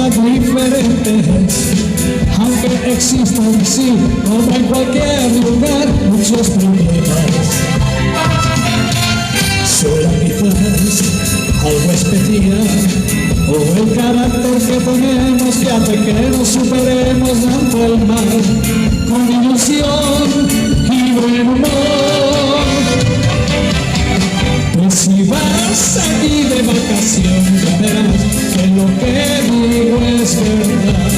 cosas diferentes, aunque existan, sí, como en cualquier lugar, muchos problemas. Será quizás algo especial, o el carácter que tenemos que hace que nos superemos ante el mal, con ilusión y buen humor. Pues si vas aquí de vacaciones, ya verás que lo que digo es verdad.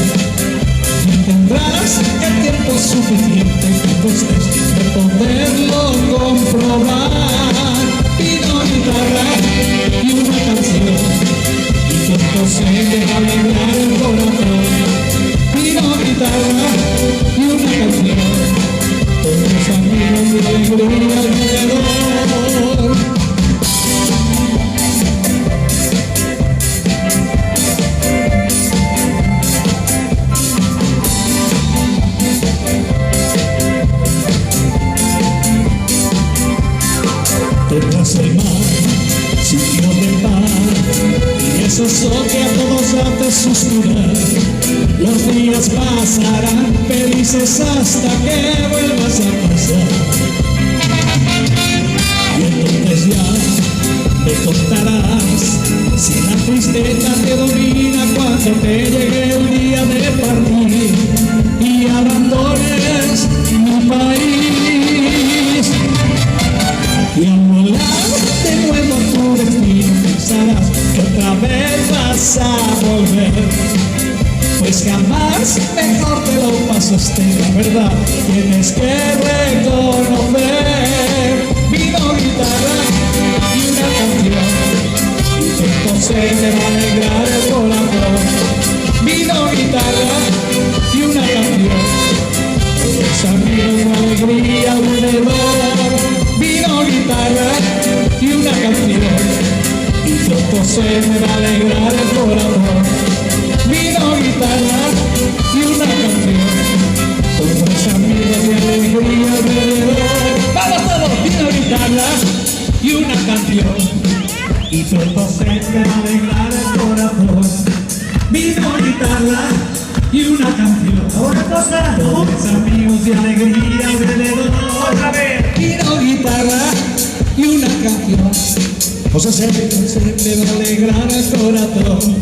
Y tendrás el tiempo suficiente cuando estés de poderlo comprobar. Pido guitarra y una canción, y que esto se te va a alegrar el corazón. Pido guitarra y una canción, con mis amigos de alegría alrededor. Tendrás el mar, sitio de paz, y ese sol que a todos hace suspirar. Los días pasarán felices hasta que vuelvas a pasar. Y entonces ya me contarás si la tristeza te domina cuando te llegue el día de partir y abandones mi país. Y al volar de nuevo a tu destino pensarás que otra vez vas a volver, pues jamás mejor te lo pasaste, la verdad tienes que reconocer. Vino guitarra y una canción, y esto se te va a alegrar el corazón. Vino guitarra y una canción, los amigos de alegría alrededor. Vino guitarra y una canción, y todo se me va a alegrar el corazón. Vino guitarra y una canción, con los amigos de alegría alrededor. ¡Vamos todos! Vino guitarra y una canción, y todo se me va a alegrar el corazón. Vino guitarra y una canción, una cosa, con los amigos de alegría alrededor. Otra vez. Vino guitarra y una canción, José Sergio, se me va a alegrar el corazón.